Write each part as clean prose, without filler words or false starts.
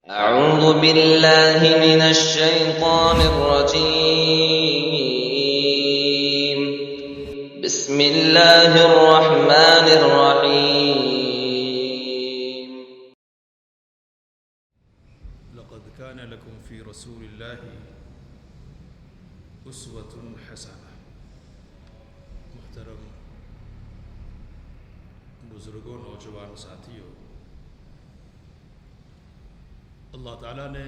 أعوذ بالله من الشيطان الرجيم. بسم الله الرحمن الرحيم. لقد كان لكم في رسول الله أسوة حسنة. محترم بزرگوں، نوجوان ساتھیوں، اللہ تعالیٰ نے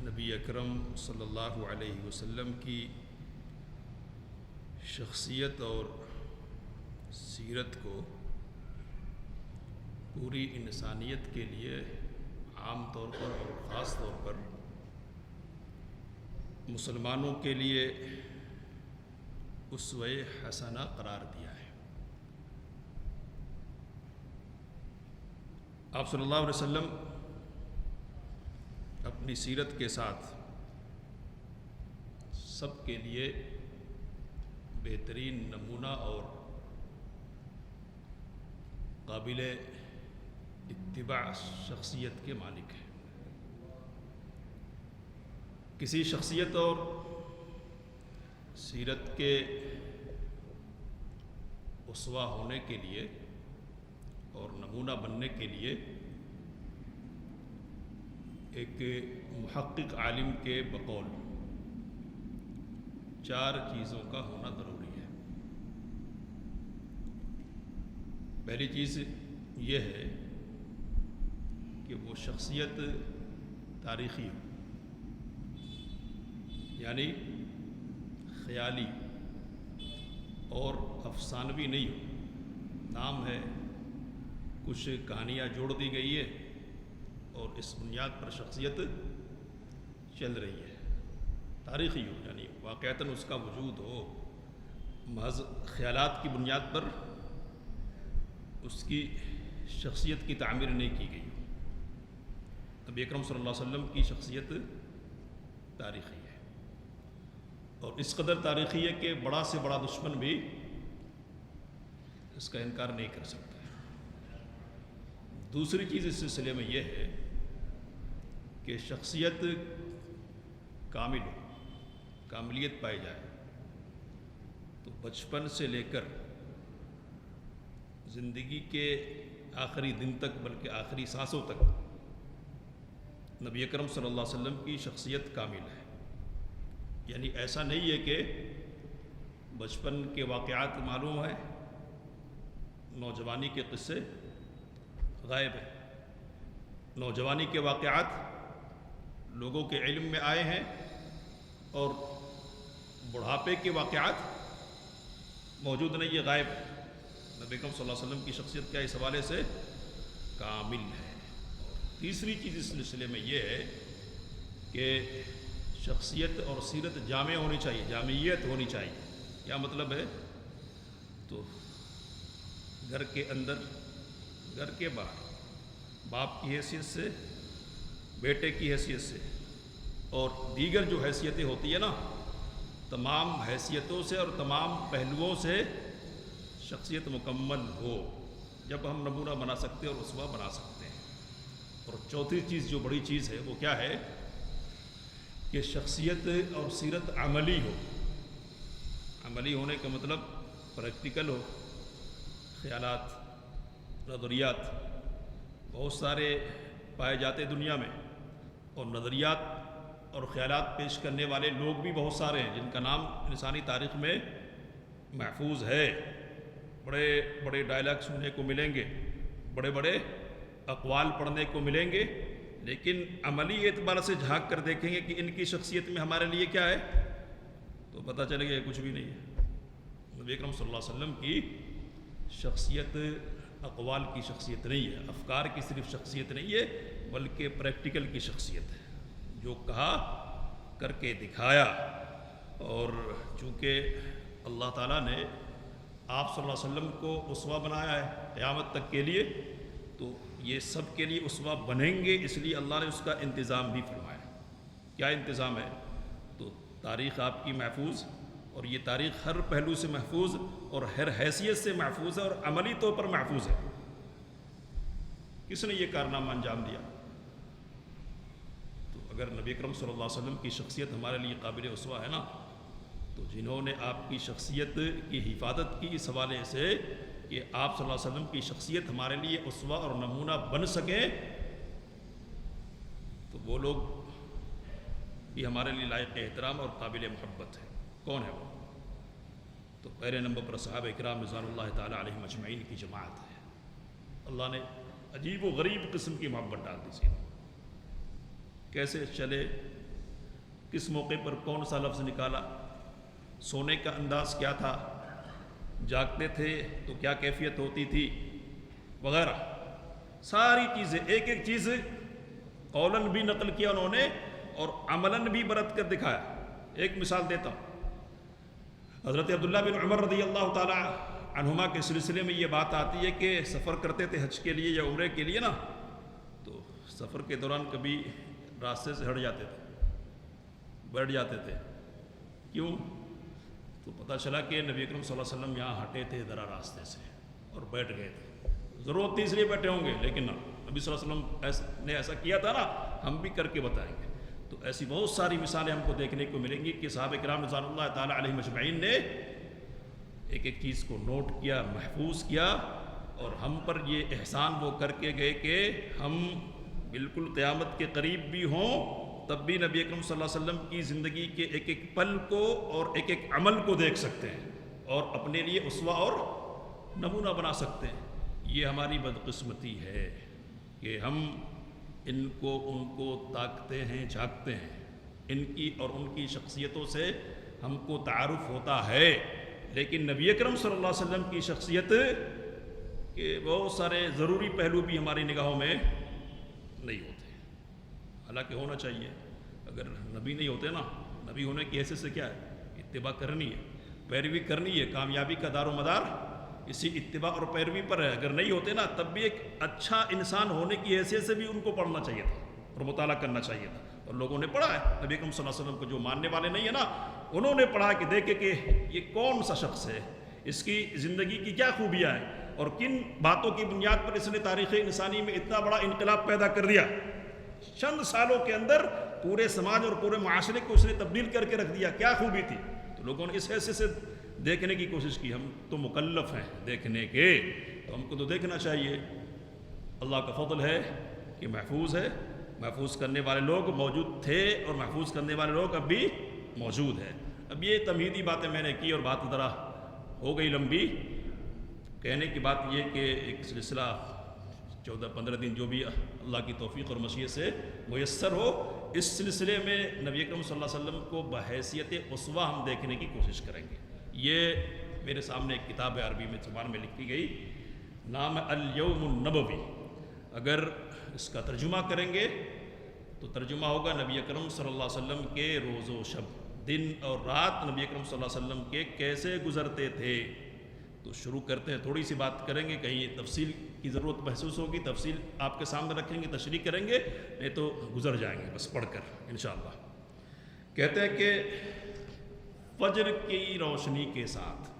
نبی اکرم صلی اللہ علیہ وسلم کی شخصیت اور سیرت کو پوری انسانیت کے لیے عام طور پر اور خاص طور پر مسلمانوں کے لیے اسوہ حسنہ قرار دیا ہے۔ آپ صلی اللہ علیہ وسلم اپنی سیرت کے ساتھ سب کے لیے بہترین نمونہ اور قابل اتباع شخصیت کے مالک ہیں۔ کسی شخصیت اور سیرت کے اسوہ ہونے کے لیے اور نمونہ بننے کے لیے ایک محقق عالم کے بقول 4 چیزوں کا ہونا ضروری ہے۔ پہلی چیز یہ ہے کہ وہ شخصیت تاریخی ہو، یعنی خیالی اور افسانوی نہیں ہو۔ نام ہے، کچھ کہانیاں جوڑ دی گئی ہے اور اس بنیاد پر شخصیت چل رہی ہے۔ تاریخی ہو، یعنی واقعتاً اس کا وجود ہو، محض خیالات کی بنیاد پر اس کی شخصیت کی تعمیر نہیں کی گئی ہو۔ نبی اکرم صلی اللہ علیہ وسلم کی شخصیت تاریخی ہے، اور اس قدر تاریخی ہے کہ بڑا سے بڑا دشمن بھی اس کا انکار نہیں کر سکتا۔ دوسری چیز اس سلسلے میں یہ ہے کہ شخصیت کامل ہو، کاملیت پائی جائے۔ تو بچپن سے لے کر زندگی کے آخری دن تک، بلکہ آخری سانسوں تک نبی اکرم صلی اللہ علیہ وسلم کی شخصیت کامل ہے۔ یعنی ایسا نہیں ہے کہ بچپن کے واقعات معلوم ہیں، نوجوانی کے قصے غائب ہیں۔ نوجوانی کے واقعات لوگوں کے علم میں آئے ہیں، اور بڑھاپے کے واقعات موجود نہیں، یہ غائب ہے۔ نبی اکرم صلی اللہ علیہ وسلم کی شخصیت کیا اس حوالے سے کامل ہے۔ اور تیسری چیز اس سلسلے میں یہ ہے کہ شخصیت اور سیرت جامع ہونی چاہیے، جامعیت ہونی چاہیے۔ کیا مطلب ہے؟ تو گھر کے اندر، گھر کے باہر، باپ کی حیثیت سے، بیٹے کی حیثیت سے، اور دیگر جو حیثیتیں ہوتی ہیں نا، تمام حیثیتوں سے اور تمام پہلوؤں سے شخصیت مکمل ہو، جب ہم نمونہ بنا سکتے ہیں اور اسوہ بنا سکتے ہیں۔ اور چوتھی چیز جو بڑی چیز ہے وہ کیا ہے کہ شخصیت اور سیرت عملی ہو۔ عملی ہونے کا مطلب پریکٹیکل ہو۔ خیالات، نظریات بہت سارے پائے جاتے دنیا میں، اور نظریات اور خیالات پیش کرنے والے لوگ بھی بہت سارے ہیں جن کا نام انسانی تاریخ میں محفوظ ہے۔ بڑے بڑے ڈائلاگ سننے کو ملیں گے، بڑے بڑے اقوال پڑھنے کو ملیں گے، لیکن عملی اعتبار سے جھانک کر دیکھیں گے کہ ان کی شخصیت میں ہمارے لیے کیا ہے، تو پتہ چلے گا کچھ بھی نہیں ہے۔ نبی اکرم صلی اللہ علیہ وسلم کی شخصیت اقوال کی شخصیت نہیں ہے، افکار کی صرف شخصیت نہیں ہے، بلکہ پریکٹیکل کی شخصیت ہے۔ جو کہا کر کے دکھایا۔ اور چونکہ اللہ تعالیٰ نے آپ صلی اللہ علیہ وسلم کو اسوہ بنایا ہے قیامت تک کے لیے، تو یہ سب کے لیے اسوہ بنیں گے، اس لیے اللہ نے اس کا انتظام بھی فرمایا۔ کیا انتظام ہے؟ تو تاریخ آپ کی محفوظ، اور یہ تاریخ ہر پہلو سے محفوظ اور ہر حیثیت سے محفوظ ہے، اور عملی طور پر محفوظ ہے۔ کس نے یہ کارنامہ انجام دیا؟ اگر نبی اکرم صلی اللہ علیہ وسلم کی شخصیت ہمارے لیے قابل اسوہ ہے نا، تو جنہوں نے آپ کی شخصیت کی حفاظت کی اس حوالے سے کہ آپ صلی اللہ علیہ وسلم کی شخصیت ہمارے لیے اسوہ اور نمونہ بن سکے، تو وہ لوگ بھی ہمارے لیے لائق احترام اور قابل محبت ہے۔ کون ہے وہ؟ تو پہلے نمبر پر صحابہ اکرام رضوان اللہ تعالیٰ علیہم اجمعین کی جماعت ہے۔ اللہ نے عجیب و غریب قسم کی محبت ڈال دی سینوں۔ کیسے چلے، کس موقع پر کون سا لفظ نکالا، سونے کا انداز کیا تھا، جاگتے تھے تو کیا کیفیت ہوتی تھی، وغیرہ ساری چیزیں، ایک ایک چیز قولاً بھی نقل کیا انہوں نے اور عملاً بھی برت کر دکھایا۔ ایک مثال دیتا ہوں، حضرت عبداللہ بن عمر رضی اللہ تعالی عنہما کے سلسلے میں یہ بات آتی ہے کہ سفر کرتے تھے حج کے لیے یا عمرے کے لیے نا، تو سفر کے دوران کبھی راستے سے ہٹ جاتے تھے، بیٹھ جاتے تھے۔ کیوں؟ تو پتہ چلا کہ نبی اکرم صلی اللہ علیہ وسلم یہاں ہٹے تھے ذرا راستے سے اور بیٹھ گئے تھے، ضرورت تھی اس لیے بیٹھے ہوں گے، لیکن نبی صلی اللہ علیہ وسلم نے ایسا کیا تھا نا، ہم بھی کر کے بتائیں گے۔ تو ایسی بہت ساری مثالیں ہم کو دیکھنے کو ملیں گی کہ صحابہ کرام رضوان اللہ تعالیٰ علیہم اجمعین نے ایک ایک چیز کو نوٹ کیا، محفوظ کیا، اور ہم پر یہ احسان وہ کر کے گئے کہ ہم بالکل قیامت کے قریب بھی ہوں تب بھی نبی اکرم صلی اللہ علیہ وسلم کی زندگی کے ایک ایک پل کو اور ایک ایک عمل کو دیکھ سکتے ہیں اور اپنے لیے اسوہ اور نمونہ بنا سکتے ہیں۔ یہ ہماری بدقسمتی ہے کہ ہم ان کو تاکتے ہیں، جھانکتے ہیں، ان کی اور ان کی شخصیتوں سے ہم کو تعارف ہوتا ہے، لیکن نبی اکرم صلی اللہ علیہ وسلم کی شخصیت کے بہت سارے ضروری پہلو بھی ہماری نگاہوں میں نہیں ہوتے، حالانکہ ہونا چاہیے۔ اگر نبی نہیں ہوتے نا، نبی ہونے کی حیثیت سے کیا ہے؟ اتباع کرنی ہے، پیروی کرنی ہے، کامیابی کا دار و مدار اسی اتباع اور پیروی پر ہے۔ اگر نہیں ہوتے نا تب بھی ایک اچھا انسان ہونے کی حیثیت سے بھی ان کو پڑھنا چاہیے تھا اور مطالعہ کرنا چاہیے تھا، اور لوگوں نے پڑھا ہے۔ نبی اکرم صلی اللہ علیہ وسلم کو جو ماننے والے نہیں ہیں نا، انہوں نے پڑھا کہ دیکھے کہ یہ کون سا شخص ہے، اس کی زندگی کی کیا خوبیاں ہیں اور کن باتوں کی بنیاد پر اس نے تاریخ انسانی میں اتنا بڑا انقلاب پیدا کر دیا۔ چند سالوں کے اندر پورے سماج اور پورے معاشرے کو اس نے تبدیل کر کے رکھ دیا، کیا خوبی تھی؟ تو لوگوں نے اس حیثیت سے دیکھنے کی کوشش کی۔ ہم تو مکلف ہیں دیکھنے کے، تو ہم کو تو دیکھنا چاہیے۔ اللہ کا فضل ہے کہ محفوظ ہے، محفوظ کرنے والے لوگ موجود تھے اور محفوظ کرنے والے لوگ اب بھی موجود ہیں۔ اب یہ تمہیدی باتیں میں نے کی اور بات ذرا ہو گئی لمبی۔ کہنے کی بات یہ کہ ایک سلسلہ 14-15 دن جو بھی اللہ کی توفیق اور مشیت سے میسر ہو، اس سلسلے میں نبی اکرم صلی اللہ علیہ وسلم کو بحیثیت اسوہ ہم دیکھنے کی کوشش کریں گے۔ یہ میرے سامنے ایک کتاب ہے، عربی میں زبان میں لکھی گئی، نام ہے الیوم النبوی۔ اگر اس کا ترجمہ کریں گے تو ترجمہ ہوگا نبی اکرم صلی اللہ علیہ وسلم کے روز و شب، دن اور رات نبی اکرم صلی اللہ علیہ وسلم کے کیسے گزرتے تھے۔ تو شروع کرتے ہیں، تھوڑی سی بات کریں گے، کہیں تفصیل کی ضرورت محسوس ہوگی تفصیل آپ کے سامنے رکھیں گے، تشریح کریں گے، نہیں تو گزر جائیں گے بس پڑھ کر انشاءاللہ۔ کہتے ہیں کہ فجر کی روشنی کے ساتھ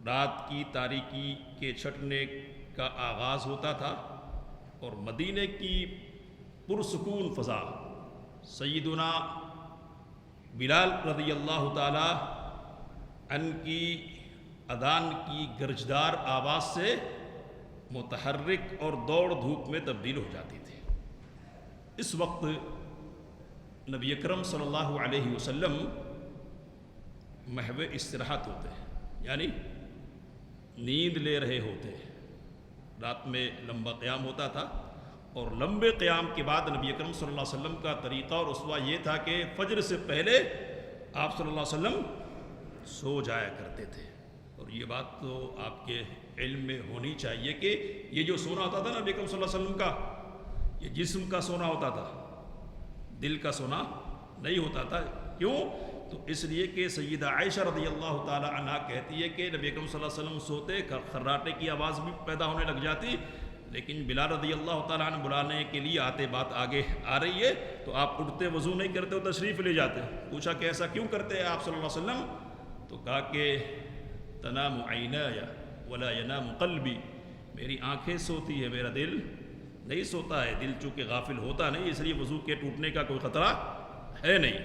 رات کی تاریکی کے چھٹنے کا آغاز ہوتا تھا، اور مدینے کی پرسکون فضا سیدنا بلال رضی اللہ تعالی عنہ کی اذان کی گرجدار آواز سے متحرک اور دوڑ دھوپ میں تبدیل ہو جاتی تھی۔ اس وقت نبی اکرم صلی اللہ علیہ وسلم محو استراحت ہوتے ہیں، یعنی نیند لے رہے ہوتے ہیں۔ رات میں لمبا قیام ہوتا تھا، اور لمبے قیام کے بعد نبی اکرم صلی اللہ علیہ وسلم کا طریقہ اور اسوہ یہ تھا کہ فجر سے پہلے آپ صلی اللہ علیہ وسلم سو جایا کرتے تھے۔ اور یہ بات تو آپ کے علم میں ہونی چاہیے کہ یہ جو سونا ہوتا تھا نبی اکرم صلی اللہ علیہ وسلم کا، یہ جسم کا سونا ہوتا تھا، دل کا سونا نہیں ہوتا تھا۔ کیوں؟ تو اس لیے کہ سیدہ عائشہ رضی اللہ تعالی عنہا کہتی ہے کہ نبی اکرم صلی اللہ علیہ وسلم سوتے، خراٹے کی آواز بھی پیدا ہونے لگ جاتی، لیکن بلال رضی اللہ تعالیٰ عنہ بلانے کے لیے آتے، بات آگے آ رہی ہے، تو آپ اٹھتے، وضو نہیں کرتے ہو، تشریف لے جاتے۔ پوچھا کہ ایسا کیوں کرتے ہیں آپ صلی اللہ علیہ وسلم؟ تو کہا کہ تنام عینایا ولا ینام قلبی، میری آنکھیں سوتی ہے، میرا دل نہیں سوتا ہے، دل چونکہ غافل ہوتا نہیں، اس لیے وضو کے ٹوٹنے کا کوئی خطرہ ہے نہیں۔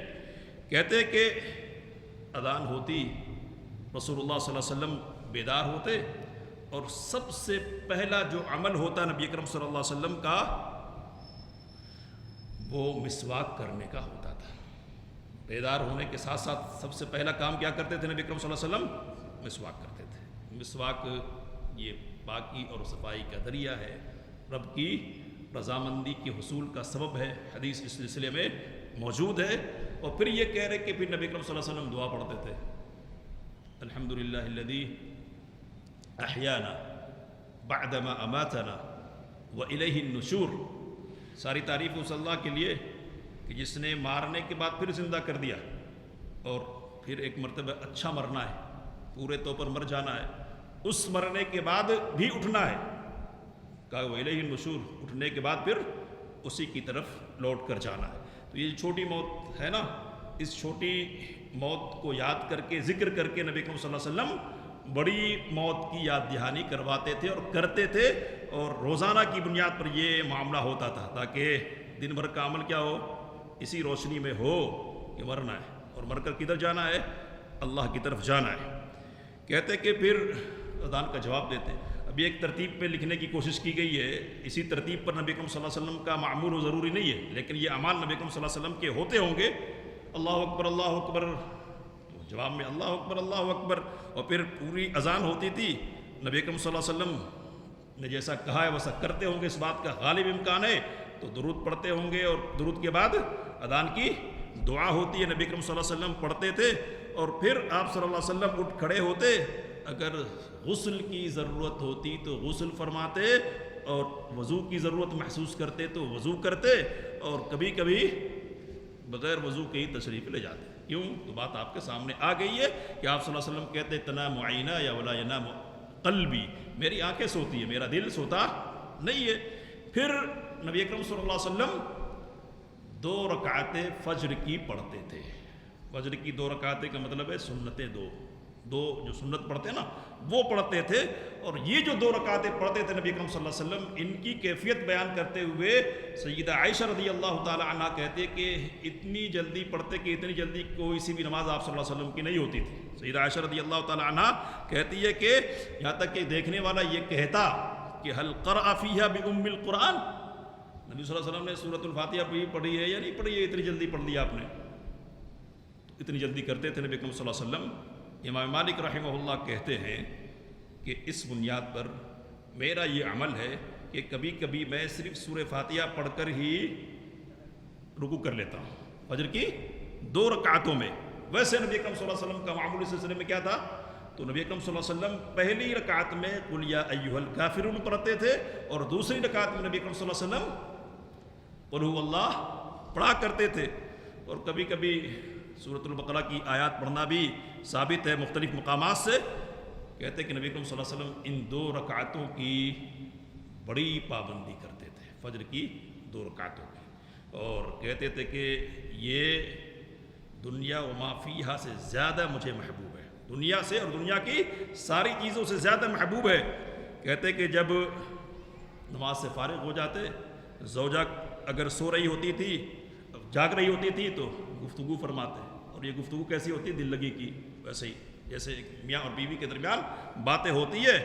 کہتے کہ اذان ہوتی، رسول اللہ صلی اللہ علیہ وسلم بیدار ہوتے، اور سب سے پہلا جو عمل ہوتا نبی اکرم صلی اللہ علیہ وسلم کا وہ مسواک کرنے کا ہوتا تھا۔ بیدار ہونے کے ساتھ ساتھ سب سے پہلا کام کیا کرتے تھے نبی اکرم صلی اللہ علیہ وسلم؟ مسواک کرتے تھے۔ مسواک یہ پاکی اور صفائی کا ذریعہ ہے، رب کی رضامندی کے حصول کا سبب ہے، حدیث اس سلسلے میں موجود ہے۔ اور پھر یہ کہہ رہے کہ پھر نبی اکرم صلی اللہ علیہ وسلم دعا پڑھتے تھے، الحمدللہ الذی احیانا بعدما اماتنا والیہ النشور۔ ساری تعریف اس اللہ کے لیے کہ جس نے مارنے کے بعد پھر زندہ کر دیا، اور پھر ایک مرتبہ اچھا مرنا ہے، پورے طور پر مر جانا ہے، اس مرنے کے بعد بھی اٹھنا ہے، کہا وَإِلَيْهِ النُّشُورُ، اٹھنے کے بعد پھر اسی کی طرف لوٹ کر جانا ہے۔ تو یہ چھوٹی موت ہے نا، اس چھوٹی موت کو یاد کر کے، ذکر کر کے نبی اکرم صلی اللہ علیہ وسلم بڑی موت کی یاد دہانی کرواتے تھے اور کرتے تھے، اور روزانہ کی بنیاد پر یہ معاملہ ہوتا تھا تاکہ دن بھر کا عمل کیا ہو، اسی روشنی میں ہو کہ مرنا ہے، اور مر کر کدھر جانا ہے؟ اللہ کی طرف جانا ہے۔ کہتے کہ پھر اذان کا جواب دیتے۔ ابھی ایک ترتیب پہ لکھنے کی کوشش کی گئی ہے، اسی ترتیب پر نبی اکرم صلی اللہ علیہ وسلم کا معمول و ضروری نہیں ہے، لیکن یہ اعمال نبی اکرم صلی اللہ علیہ وسلم کے ہوتے ہوں گے۔ اللہ اکبر اللہ اکبر، جواب میں اللہ اکبر اللہ اکبر، اور پھر پوری اذان ہوتی تھی، نبی اکرم صلی اللہ علیہ وسلم نے جیسا کہا ہے ویسا کرتے ہوں گے، اس بات کا غالب امکان ہے، تو درود پڑھتے ہوں گے، اور درود کے بعد اذان کی دعا ہوتی ہے، نبی اکرم صلی اللہ علیہ وسلم پڑھتے تھے، اور پھر آپ صلی اللہ علیہ وسلم اٹھ کھڑے ہوتے، اگر غسل کی ضرورت ہوتی تو غسل فرماتے، اور وضو کی ضرورت محسوس کرتے تو وضو کرتے، اور کبھی کبھی بغیر وضو کے ہی تشریف لے جاتے۔ کیوں؟ تو بات آپ کے سامنے آ گئی ہے کہ آپ صلی اللہ علیہ وسلم کہتے تنام عینا یا ولا ینام قلبی، میری آنکھیں سوتی ہے، میرا دل سوتا نہیں ہے۔ پھر نبی اکرم صلی اللہ علیہ وسلم 2 رکعتیں فجر کی پڑھتے تھے۔ فجر کی 2 رکعتیں کا مطلب ہے سنتیں، دو جو سنت پڑھتے ہیں نا وہ پڑھتے تھے، اور یہ جو 2 رکعتیں پڑھتے تھے نبی اکرم صلی اللہ علیہ وسلم، ان کی کیفیت بیان کرتے ہوئے سیدہ عائشہ رضی اللہ تعالی عنہ کہتے کہ اتنی جلدی پڑھتے کہ اتنی جلدی کوئی سی بھی نماز آپ صلی اللہ علیہ وسلم کی نہیں ہوتی تھی۔ سیدہ عائشہ رضی اللہ تعالی عنہ کہتی ہے کہ یہاں تک کہ دیکھنے والا یہ کہتا کہ هل قرأ فیہا بأم القرآن، نبی صلی اللہ علیہ وسلم نے سورۃ الفاتحہ بھی پڑھی ہے یا نہیں پڑھی ہے، اتنی جلدی پڑھ لیا آپ نے؟ اتنی جلدی کرتے تھے نبی اکرم صلی اللہ علیہ وسلم۔ امام مالک رحمہ اللہ کہتے ہیں کہ اس بنیاد پر میرا یہ عمل ہے کہ کبھی کبھی میں صرف سورہ فاتحہ پڑھ کر ہی رکوع کر لیتا ہوں فجر کی 2 رکعتوں میں۔ ویسے نبی اکرم صلی اللہ علیہ وسلم کا معمول اس سلسلے میں کیا تھا؟ تو نبی اکرم صلی اللہ علیہ وسلم پہلی رکعت میں قل یا ایھا الکافرون پڑھتے تھے، اور دوسری رکعت میں نبی اکرم صلی اللہ علیہ وسلم قل ھو اللہ پڑھا کرتے تھے، اور کبھی کبھی سورۃ البقرہ کی آیات پڑھنا بھی ثابت ہے مختلف مقامات سے۔ کہتے کہ نبی اکرم صلی اللہ علیہ وسلم ان 2 رکعتوں کی بڑی پابندی کرتے تھے، فجر کی 2 رکعتوں کی، اور کہتے تھے کہ یہ دنیا و ما فیہا سے زیادہ مجھے محبوب ہے، دنیا سے اور دنیا کی ساری چیزوں سے زیادہ محبوب ہے۔ کہتے کہ جب نماز سے فارغ ہو جاتے، زوجہ اگر سو رہی ہوتی تھی، جاگ رہی ہوتی تھی، تو گفتگو فرماتے، اور یہ گفتگو کیسی ہوتی؟ دل لگی کی، ویسے ہی جیسے میاں اور بیوی کے درمیان باتیں ہوتی ہے،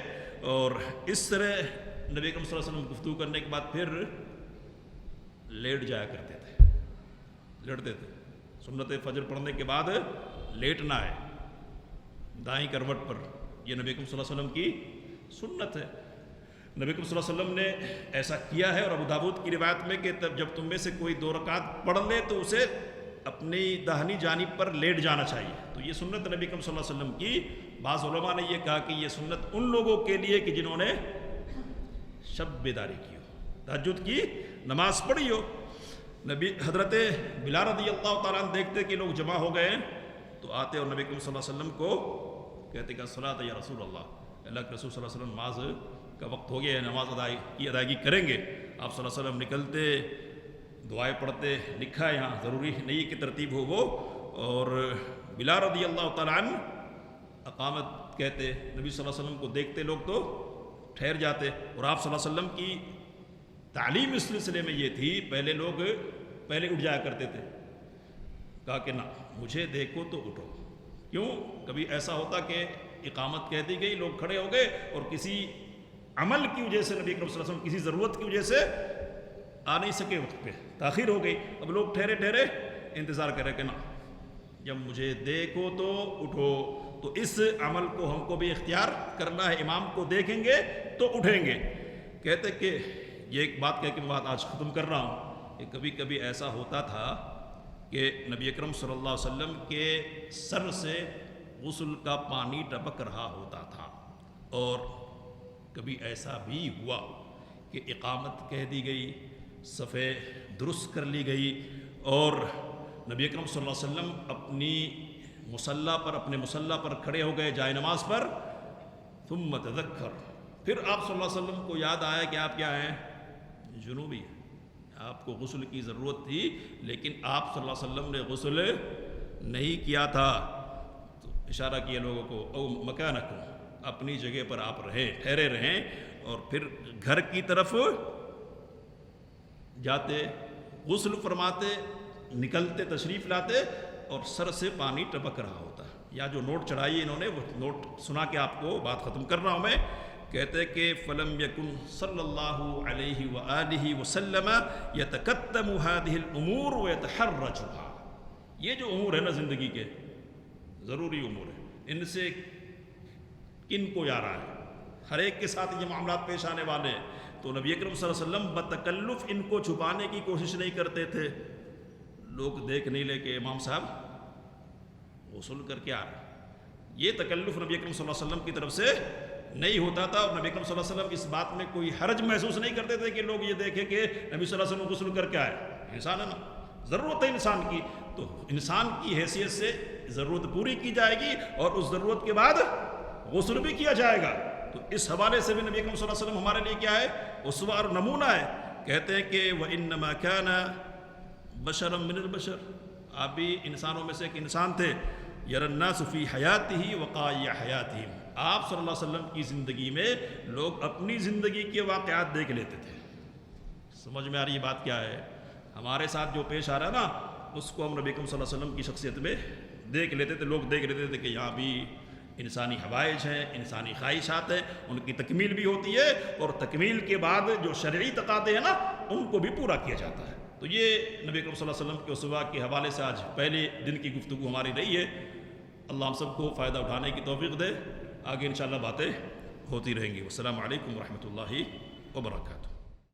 اور اس طرح نبی اکرم صلی اللہ علیہ وسلم گفتگو کرنے کے بعد پھر لیٹ جایا کرتے تھے، لیٹتے تھے۔ سنت فجر پڑھنے کے بعد لیٹنا ہے دائیں کروٹ پر، یہ نبی اکرم صلی اللہ علیہ وسلم کی سنت ہے۔ نبی اکرم صلی اللہ علیہ وسلم نے ایسا کیا ہے، اور ابو داؤد کی روایت میں کہ جب تم میں سے کوئی 2 رکعت پڑھ لے تو اسے اپنی داہنی جانب پر لیٹ جانا چاہیے۔ تو یہ سنت نبی اکرم صلی اللہ علیہ وسلم کی۔ بعض علماء نے یہ کہا کہ یہ سنت ان لوگوں کے لیے کہ جنہوں نے شب بیداری کی ہو، تہجد کی نماز پڑھی ہو۔ نبی حضرت بلال رضی اللہ تعالیٰ عنہ دیکھتے کہ لوگ جمع ہو گئے ہیں تو آتے اور نبی اکرم صلی اللہ علیہ وسلم کو کہتے کہ الصلاۃ یا رسول اللہ، اللہ کے رسول صلی اللہ علیہ وسلم نماز کا وقت ہو گیا ہے، نماز کی ادائیگی کریں گے۔ آپ صلی اللہ علیہ وسلم نکلتے، دعائیں پڑھتے، لکھا ہے یہاں، ضروری نہیں کہ ترتیب ہو وہ، اور بلال رضی اللہ تعالیٰ عنہ اقامت کہتے، نبی صلی اللہ علیہ وسلم کو دیکھتے لوگ تو ٹھہر جاتے، اور آپ صلی اللہ علیہ وسلم کی تعلیم اس سلسلے میں یہ تھی، پہلے لوگ پہلے اٹھ جایا کرتے تھے، کہا کہ نہ مجھے دیکھو تو اٹھو. کیوں؟ کبھی ایسا ہوتا کہ اقامت کہہ دی گئی، لوگ کھڑے ہو گئے اور کسی عمل کی وجہ سے نبی اکرم صلی اللہ علیہ وسلم کسی ضرورت کی وجہ سے آ نہیں سکے، وقت پہ تاخیر ہو گئی. اب لوگ ٹھہرے ٹھہرے انتظار کرے کہ نہ جب مجھے دیکھو تو اٹھو. تو اس عمل کو ہم کو بھی اختیار کرنا ہے، امام کو دیکھیں گے تو اٹھیں گے. کہتے کہ یہ ایک بات کہہ کے میں بات آج ختم کر رہا ہوں کہ کبھی کبھی ایسا ہوتا تھا کہ نبی اکرم صلی اللہ علیہ وسلم کے سر سے غسل کا پانی ٹپک رہا ہوتا تھا، اور کبھی ایسا بھی ہوا کہ اقامت کہہ دی گئی، صفیں درست کر لی گئی، اور نبی اکرم صلی اللہ علیہ وسلم اپنے مصلی پر کھڑے ہو گئے جائے نماز پر. ثم تذکر، پھر آپ صلی اللہ علیہ وسلم کو یاد آیا کہ آپ کیا ہیں؟ جنوبی ہیں، آپ کو غسل کی ضرورت تھی لیکن آپ صلی اللہ علیہ وسلم نے غسل نہیں کیا تھا. تو اشارہ کیا لوگوں کو، او مکانکم، اپنی جگہ پر آپ رہیں، ٹھہرے رہیں، اور پھر گھر کی طرف جاتے، غسل فرماتے، نکلتے، تشریف لاتے، اور سر سے پانی ٹپک رہا ہوتا. یا جو نوٹ چڑھائی انہوں نے وہ نوٹ سنا کے آپ کو بات ختم کر رہا ہوں میں. کہتے کہ فلم یکن صلی اللہ علیہ وآلہ وسلم یتکتم هذه الامور ویتحرجها. یہ جو امور ہے نا زندگی کے ضروری امور ہیں، ان سے کن کو یاد آئے؟ ہر ایک کے ساتھ یہ معاملات پیش آنے والے ہیں. تو نبی اکرم صلی اللہ علیہ وسلم بتکلف ان کو چھپانے کی کوشش نہیں کرتے تھے. لوگ دیکھ نہیں لے کہ امام صاحب غسل کر کے آ رہے. یہ تکلف نبی اکرم صلی اللہ علیہ وسلم کی طرف سے نہیں ہوتا تھا، اور نبی اکرم صلی اللہ علیہ وسلم اس بات میں کوئی حرج محسوس نہیں کرتے تھے کہ لوگ یہ دیکھیں کہ نبی صلی اللہ علیہ وسلم غسل کر کے آئے. انسان ہے نا، ضرورت ہے انسان کی، تو انسان کی حیثیت سے ضرورت پوری کی جائے گی، اور اس ضرورت کے بعد غسل بھی کیا جائے گا. تو اس حوالے سے بھی نبی اکرم صلی اللہ علیہ وسلم ہمارے لیے کیا ہے؟ اسوہ اور نمونہ ہے. کہتے ہیں کہ وَإِنَّمَا كَانَ بَشَرًا مِّنَ الْبَشَرِ، آپ بھی انسانوں میں سے ایک انسان تھے. يَرَى النَّاسُ فِي حَيَاتِهِ وَقَائِعَ حَيَاتِهِمْ، آپ صلی اللہ علیہ وسلم کی زندگی میں لوگ اپنی زندگی کے واقعات دیکھ لیتے تھے. سمجھ میں آ رہی یہ بات کیا ہے؟ ہمارے ساتھ جو پیش آ رہا ہے نا، اس کو ہم نبی اکرم صلی اللہ علیہ وسلم کی شخصیت میں دیکھ لیتے تھے. لوگ دیکھ لیتے تھے کہ یہاں بھی انسانی حوائج ہیں، انسانی خواہشات ہیں، ان کی تکمیل بھی ہوتی ہے، اور تکمیل کے بعد جو شرعی تقاضے ہیں نا ان کو بھی پورا کیا جاتا ہے. تو یہ نبی اکرم صلی اللہ علیہ وسلم کے اسوہ کے حوالے سے آج پہلے دن کی گفتگو ہماری رہی ہے. اللہ ہم سب کو فائدہ اٹھانے کی توفیق دے. آگے انشاءاللہ باتیں ہوتی رہیں گی. والسلام علیکم ورحمۃ اللہ وبرکاتہ.